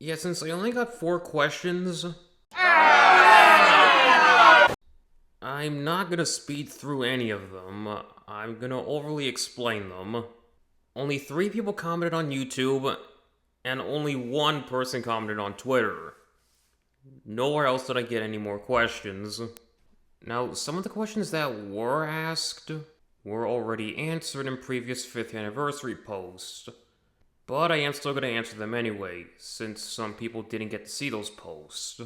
Yeah, since I only got 4 questions, I'm not gonna speed through any of them. I'm gonna overly explain them. Only 3 people commented on YouTube, and only 1 person commented on Twitter. Nowhere else did I get any more questions. Now, some of the questions that were asked were already answered in previous 5th anniversary posts, but I am still going to answer them anyway, since some people didn't get to see those posts.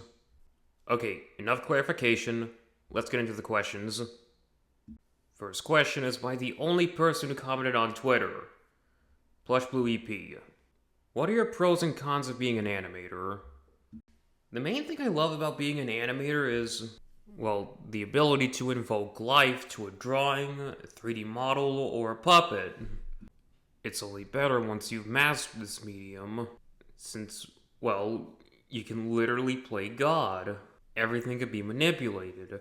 Okay, enough clarification. Let's get into the questions. First question is by the only person who commented on Twitter, Plush Blue EP. What are your pros and cons of being an animator? The main thing I love about being an animator is, well, the ability to invoke life to a drawing, a 3D model, or a puppet. It's only better once you've mastered this medium, since, well, you can literally play God. Everything can be manipulated.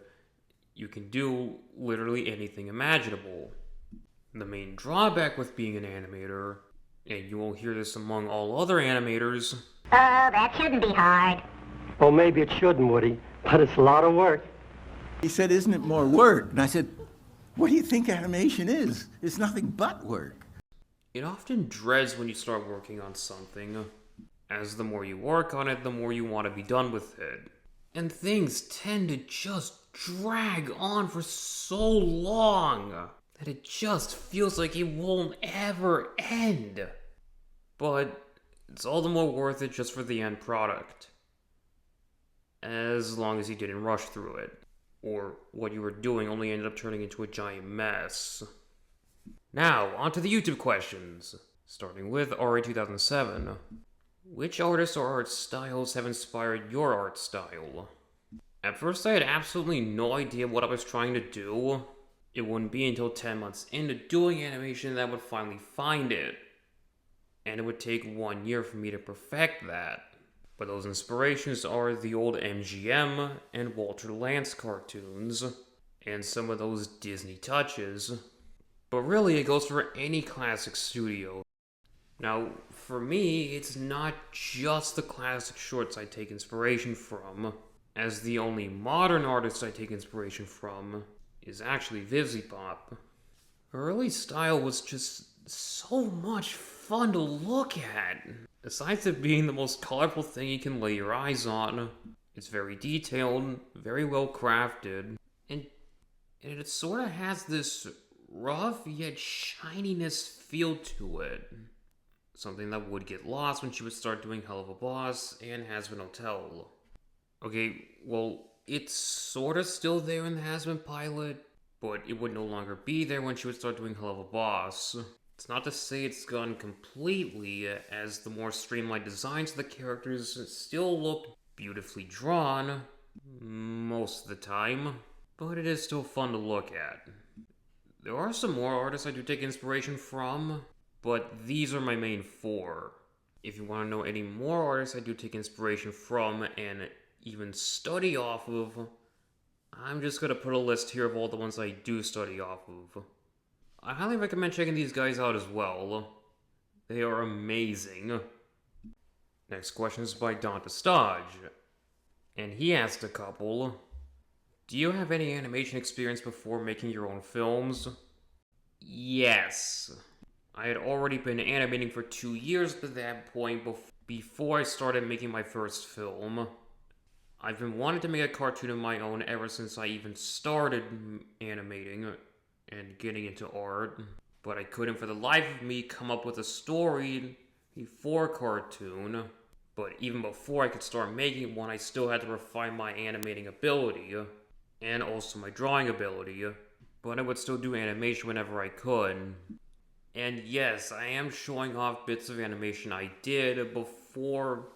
You can do literally anything imaginable. The main drawback with being an animator, and you will hear this among all other animators, that shouldn't be hard. Well, maybe it shouldn't, Woody, but it's a lot of work. He said, isn't it more work? And I said, what do you think animation is? It's nothing but work. it often dreads when you start working on something, as the more you work on it, the more you want to be done with it. And things tend to just drag on for so long that it just feels like it won't ever end. But it's all the more worth it just for the end product. As long as you didn't rush through it, or what you were doing only ended up turning into a giant mess. Now, on to the YouTube questions, starting with RA2007. Which artists or art styles have inspired your art style? At first I had absolutely no idea what I was trying to do. It wouldn't be until 10 months into doing animation that I would finally find it. And it would take 1 year for me to perfect that. But those inspirations are the old MGM and Walter Lantz cartoons, and some of those Disney touches. But really, it goes for any classic studio. Now, for me, it's not just the classic shorts I take inspiration from, as the only modern artist I take inspiration from is actually VivziePop. Her early style was just so much fun to look at. Aside from being the most colorful thing you can lay your eyes on, it's very detailed, very well crafted, and it sort of has this rough yet shininess feel to it. Something that would get lost when she would start doing Hell of a Boss and Hazbin Hotel. Okay, well, it's sort of still there in the Hazbin pilot, but it would no longer be there when she would start doing Hell of a Boss. It's not to say it's gone completely, as the more streamlined designs of the characters still look beautifully drawn, most of the time, but it is still fun to look at. There are some more artists I do take inspiration from, but these are my main 4. If you want to know any more artists I do take inspiration from and even study off of, I'm just going to put a list here of all the ones I do study off of. I highly recommend checking these guys out as well. They are amazing. Next question is by Dante Stage, and he asked a couple, do you have any animation experience before making your own films? Yes. I had already been animating for 2 years at that point before I started making my first film. I've been wanting to make a cartoon of my own ever since I even started animating and getting into art, but I couldn't for the life of me come up with a story before cartoon. But even before I could start making one, I still had to refine my animating ability, and also my drawing ability, but I would still do animation whenever I could. And yes, I am showing off bits of animation I did before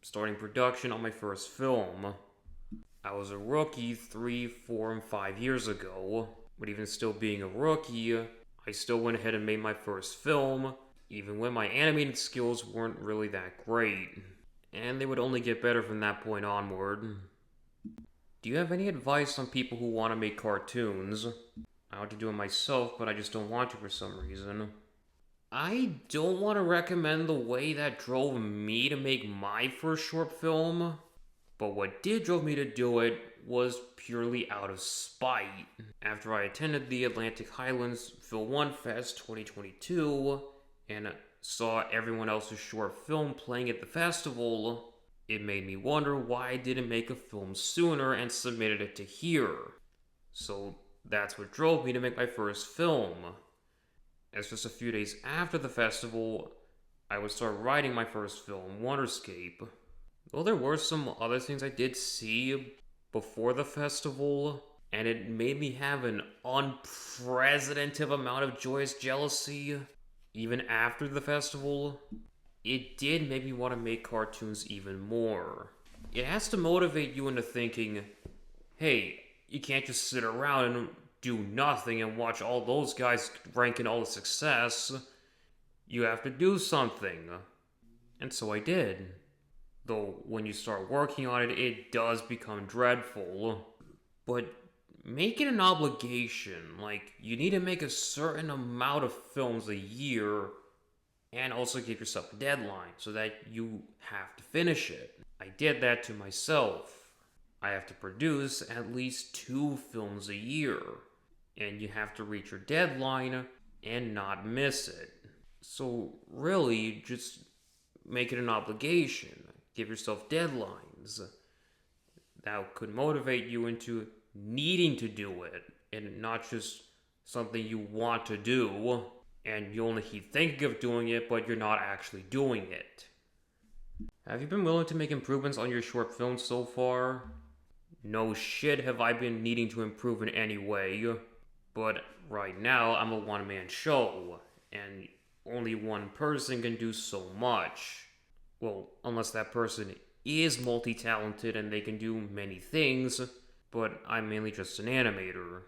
starting production on my first film. I was a rookie 3, 4, and 5 years ago, but even still being a rookie, I still went ahead and made my first film, even when my animating skills weren't really that great, and they would only get better from that point onward. Do you have any advice on people who want to make cartoons? I want to do it myself, but I just don't want to for some reason. I don't want to recommend the way that drove me to make my first short film, but what did drove me to do it was purely out of spite. After I attended the Atlantic Highlands Film One Fest 2022 and saw everyone else's short film playing at the festival, it made me wonder why I didn't make a film sooner and submitted it to here. So that's what drove me to make my first film. As just a few days after the festival, I would start writing my first film, Wonderscape. Though there were some other things I did see before the festival, and it made me have an unprecedented amount of joyous jealousy, even after the festival, it did make me want to make cartoons even more. It has to motivate you into thinking, hey, you can't just sit around and do nothing and watch all those guys ranking all the success. You have to do something. And so I did. Though when you start working on it, it does become dreadful. But make it an obligation. Like, you need to make a certain amount of films a year and also give yourself a deadline so that you have to finish it. I did that to myself. I have to produce at least 2 films a year. And you have to reach your deadline and not miss it. So really, just make it an obligation. Give yourself deadlines. That could motivate you into needing to do it, and not just something you want to do, and you only keep thinking of doing it, but you're not actually doing it. Have you been willing to make improvements on your short film so far? No shit have I been needing to improve in any way. But right now, I'm a one-man show, and only one person can do so much. Well, unless that person is multi-talented and they can do many things, but I'm mainly just an animator.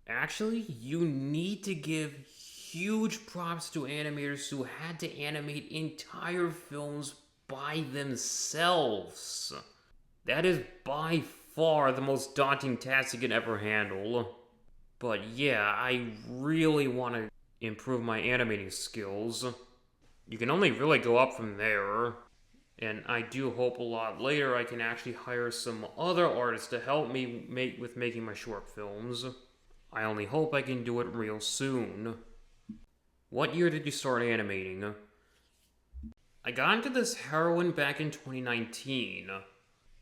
Actually, you need to give huge props to animators who had to animate entire films by themselves. That is by far the most daunting task you can ever handle. But yeah, I really want to improve my animating skills. You can only really go up from there. And I do hope a lot later I can actually hire some other artists to help me with making my short films. I only hope I can do it real soon. What year did you start animating? I got into this heroin back in 2019.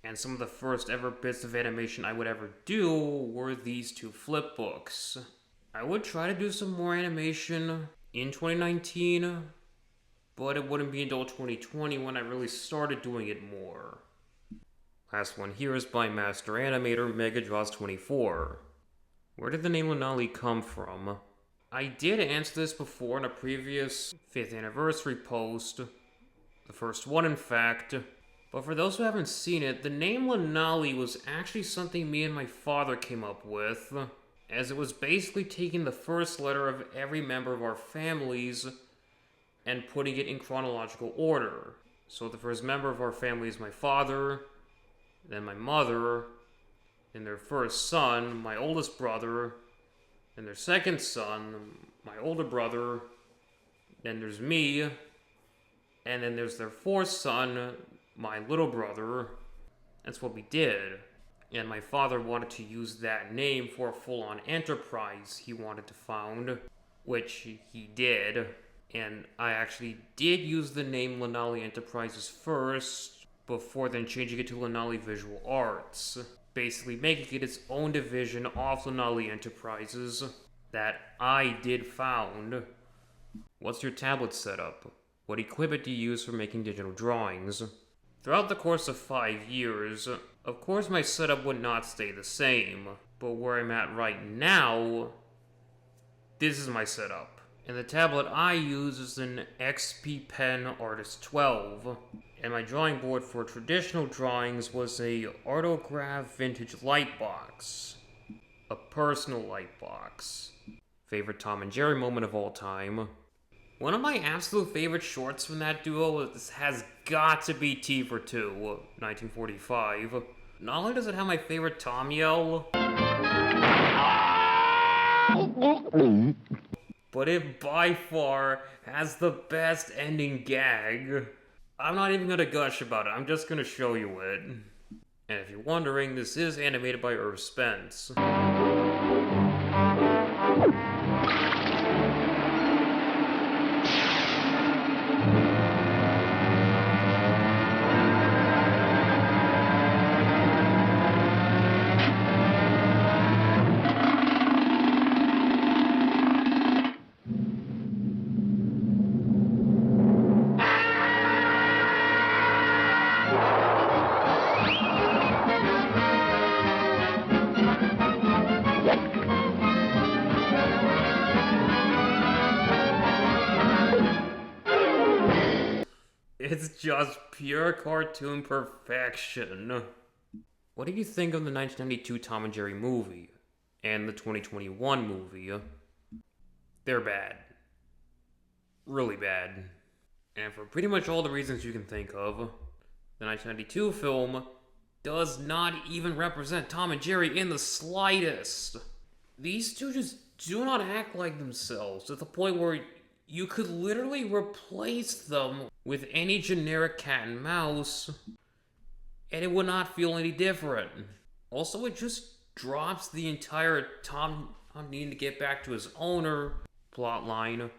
And some of the first ever bits of animation I would ever do were these 2 flip books. I would try to do some more animation in 2019, but it wouldn't be until 2020 when I really started doing it more. Last one here is by master animator MegaJaws24. Where did the name Lanali come from? I did answer this before in a previous 5th anniversary post, the first one in fact. But for those who haven't seen it, the name Lanali was actually something me and my father came up with, as it was basically taking the first letter of every member of our families and putting it in chronological order. So the first member of our family is my father, then my mother, then their first son, my oldest brother, then their second son, my older brother, then there's me, and then there's their fourth son, my little brother. That's what we did. And my father wanted to use that name for a full-on enterprise he wanted to found, which he did. And I actually did use the name Lanali Enterprises first, before then changing it to Lanali Visual Arts, basically making it its own division of Lanali Enterprises that I did found. What's your tablet setup? What equipment do you use for making digital drawings? Throughout the course of 5 years, of course my setup would not stay the same, but where I'm at right now, this is my setup. And the tablet I use is an XP Pen Artist 12, and my drawing board for traditional drawings was a Artograph Vintage Lightbox. A personal lightbox. Favorite Tom and Jerry moment of all time. One of my absolute favorite shorts from that duo has got to be T for 2, 1945. Not only does it have my favorite Tom yell, but it by far has the best ending gag. I'm not even gonna gush about it, I'm just gonna show you it. And if you're wondering, this is animated by Irv Spence. It's just pure cartoon perfection. What do you think of the 1992 Tom and Jerry movie and the 2021 movie? They're bad. Really bad. And for pretty much all the reasons you can think of, the 1992 film does not even represent Tom and Jerry in the slightest. These two just do not act like themselves to the point where you could literally replace them with any generic cat and mouse, and it would not feel any different. Also, it just drops the entire Tom needing to get back to his owner plotline,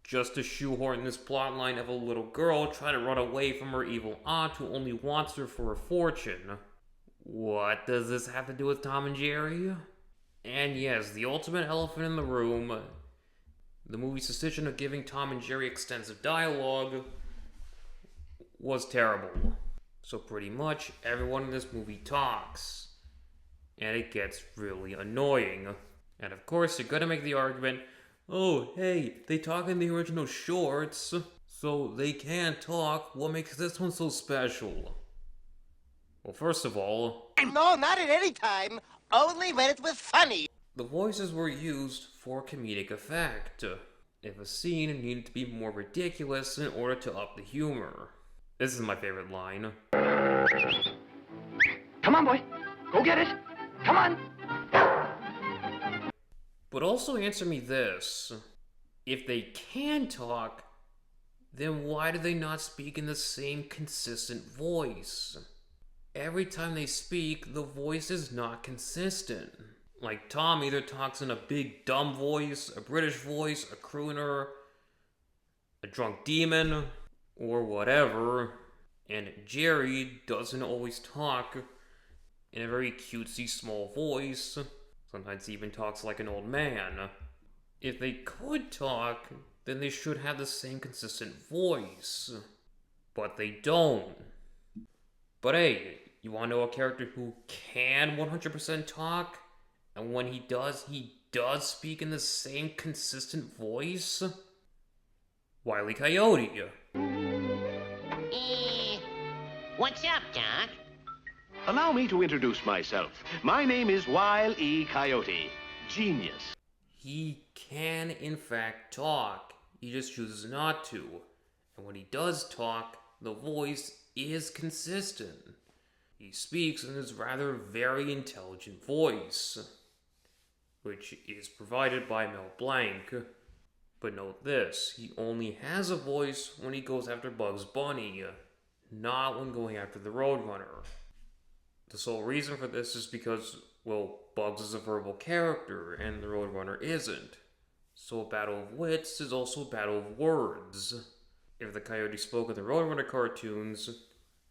just to shoehorn this plotline of a little girl trying to run away from her evil aunt who only wants her for her fortune. What does this have to do with Tom and Jerry? And yes, the ultimate elephant in the room, the movie's decision of giving Tom and Jerry extensive dialogue was terrible. So pretty much everyone in this movie talks, and it gets really annoying. And of course, you're gonna make the argument, oh, hey, they talk in the original shorts, so they can't talk. What makes this one so special? Well, first of all, No, not at any time. Only when it was funny. the voices were used for comedic effect. If a scene needed to be more ridiculous in order to up the humor. This is my favorite line. Come on, boy. Go get it. Come on. But also answer me this. If they can talk, then why do they not speak in the same consistent voice? Every time they speak, the voice is not consistent. Like, Tom either talks in a big dumb voice, a British voice, a crooner, a drunk demon, or whatever. And Jerry doesn't always talk in a very cutesy small voice. Sometimes he even talks like an old man. If they could talk, then they should have the same consistent voice. But they don't. But hey, you wanna know a character who can 100% talk? And when he does speak in the same consistent voice? Wile E. Coyote. What's up, Doc? Allow me to introduce myself. My name is Wile E. Coyote. Genius. He can, in fact, talk. He just chooses not to. And when he does talk, the voice is consistent. He speaks in his rather very intelligent voice, which is provided by Mel Blanc. But note this, he only has a voice when he goes after Bugs Bunny, not when going after the Roadrunner. The sole reason for this is because, well, Bugs is a verbal character, and the Roadrunner isn't. So a battle of wits is also a battle of words. If the Coyote spoke in the Roadrunner cartoons,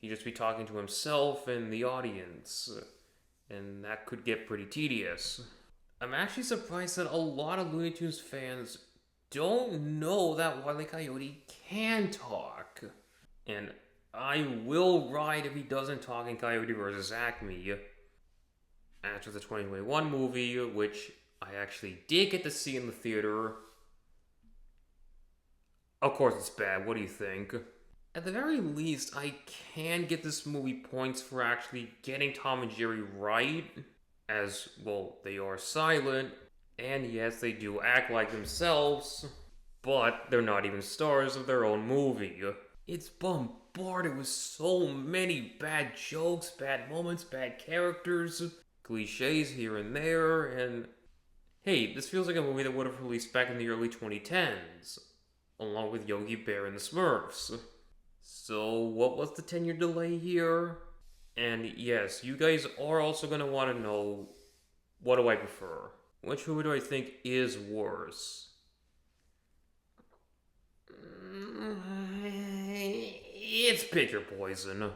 he'd just be talking to himself and the audience, and that could get pretty tedious. I'm actually surprised that a lot of Looney Tunes fans don't know that Wile E. Coyote can talk. And I will ride if he doesn't talk in Coyote vs. Acme. After the 2021 movie, which I actually did get to see in the theater. Of course it's bad, what do you think? At the very least, I can get this movie points for actually getting Tom and Jerry right. As, well, they are silent, and yes, they do act like themselves, but they're not even stars of their own movie. It's bombarded with so many bad jokes, bad moments, bad characters, cliches here and there, and Hey, this feels like a movie that would have released back in the early 2010s, along with Yogi Bear and the Smurfs. So, what was the 10-year delay here? And yes, you guys are also going to want to know, what do I prefer? Which movie do I think is worse? It's pick your poison.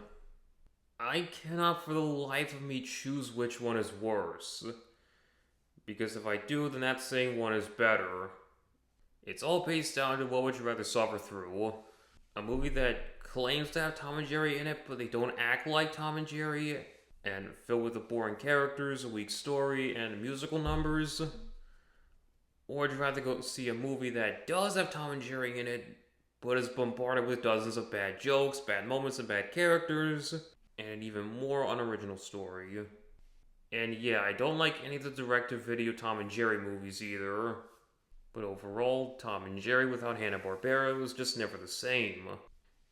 I cannot for the life of me choose which one is worse. Because if I do, then that's saying one is better. It's all based down to what would you rather suffer through. A movie that claims to have Tom and Jerry in it, but they don't act like Tom and Jerry, and filled with the boring characters, a weak story, and musical numbers. Or would you rather go see a movie that does have Tom and Jerry in it, but is bombarded with dozens of bad jokes, bad moments, and bad characters, and an even more unoriginal story? And yeah, I don't like any of the direct-to-video Tom and Jerry movies either. But overall, Tom and Jerry without Hanna-Barbera was just never the same.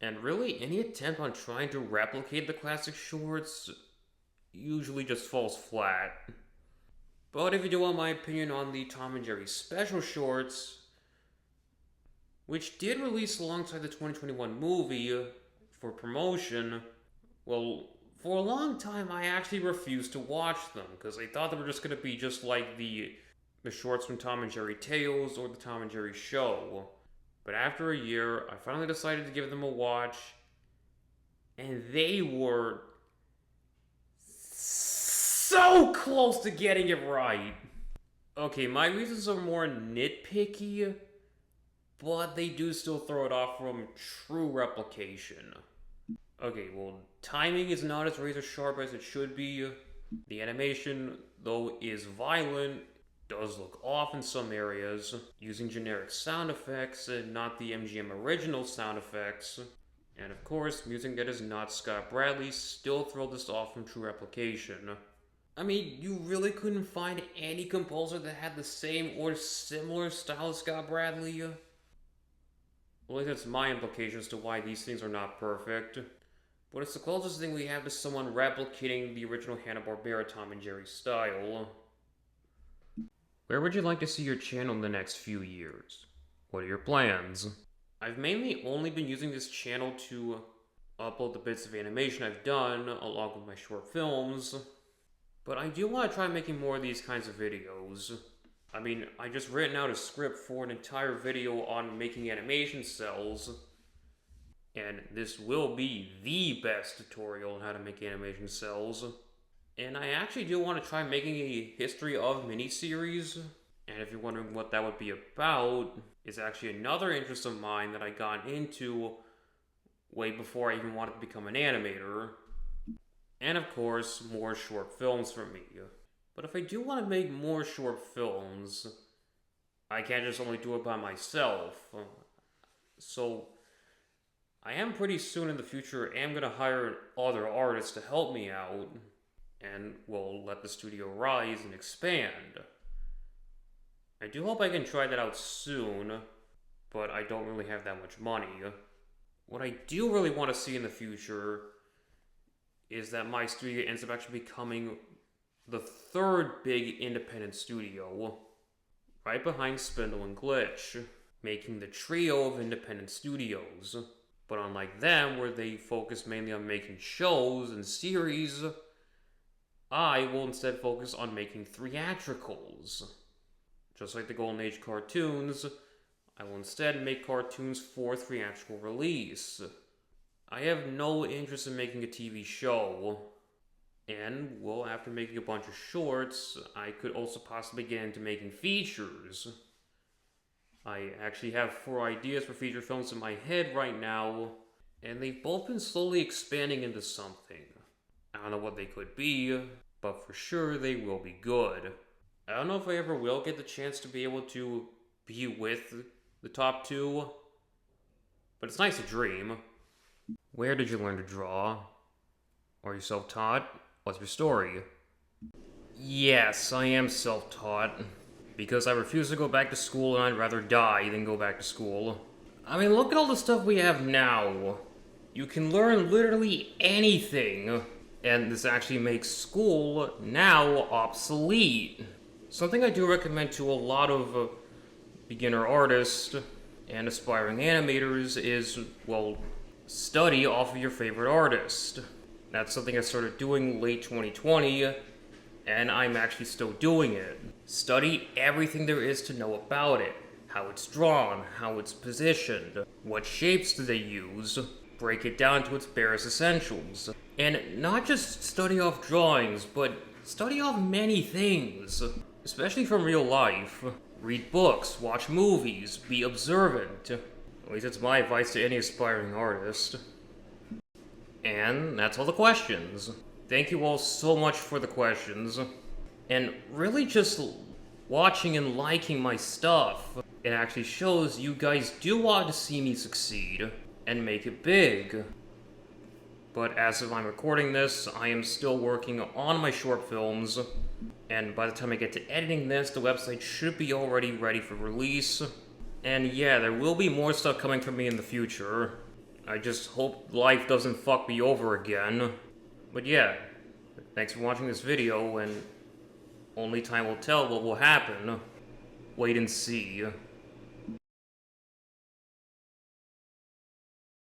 And really, any attempt on trying to replicate the classic shorts usually just falls flat. But if you do want my opinion on the Tom and Jerry special shorts, which did release alongside the 2021 movie for promotion, well, for a long time I actually refused to watch them because I thought they were just going to be just like the shorts from Tom and Jerry Tales or the Tom and Jerry Show. But after a year, I finally decided to give them a watch, and they were so close to getting it right. Okay, my reasons are more nitpicky, but they do still throw it off from true replication. Okay, well, timing is not as razor sharp as it should be. The animation, though, is violent, does look off in some areas, using generic sound effects and not the MGM original sound effects. And of course, music that is not Scott Bradley still throw this off from true replication. I mean, you really couldn't find any composer that had the same or similar style as Scott Bradley? Well, at least that's my implications to why these things are not perfect. But it's the closest thing we have to someone replicating the original Hanna-Barbera Tom and Jerry style. Where would you like to see your channel in the next few years? What are your plans? I've mainly only been using this channel to upload the bits of animation I've done, along with my short films. But I do want to try making more of these kinds of videos. I mean, I just written out a script for an entire video on making animation cells. And this will be the best tutorial on how to make animation cells. And I actually do want to try making a history of miniseries. And if you're wondering what that would be about, it's actually another interest of mine that I got into way before I even wanted to become an animator. And of course, more short films from me. But if I do want to make more short films, I can't just only do it by myself. So I am pretty soon in the future am going to hire other artists to help me out, and will let the studio rise and expand. I do hope I can try that out soon, but I don't really have that much money. What I do really want to see in the future is that my studio ends up actually becoming the third big independent studio, right behind Spindle and Glitch, making the trio of independent studios. But unlike them, where they focus mainly on making shows and series, I will instead focus on making theatricals. Just like the Golden Age cartoons, I will instead make cartoons for theatrical release. I have no interest in making a TV show, and, well, after making a bunch of shorts, I could also possibly get into making features. I actually have 4 ideas for feature films in my head right now, and they've both been slowly expanding into something. I don't know what they could be, but for sure they will be good. I don't know if I ever will get the chance to be able to be with the top 2, but it's nice to dream. Where did you learn to draw? Are you self-taught? What's your story? Yes, I am self-taught. Because I refuse to go back to school and I'd rather die than go back to school. I mean, look at all the stuff we have now. You can learn literally anything. And this actually makes school now obsolete. Something I do recommend to a lot of beginner artists and aspiring animators is, well, study off of your favorite artist. That's something I started doing late 2020, and I'm actually still doing it. Study everything there is to know about it. How it's drawn, how it's positioned, what shapes do they use, break it down to its barest essentials. And not just study off drawings, but study off many things, especially from real life. Read books, watch movies, be observant. At least it's my advice to any aspiring artist. And that's all the questions. Thank you all so much for the questions. And really just watching and liking my stuff. It actually shows you guys do want to see me succeed and make it big. But as of I'm recording this, I am still working on my short films, and by the time I get to editing this, the website should be already ready for release. And yeah, there will be more stuff coming from me in the future. I just hope life doesn't fuck me over again. But yeah, thanks for watching this video, and only time will tell what will happen. Wait and see.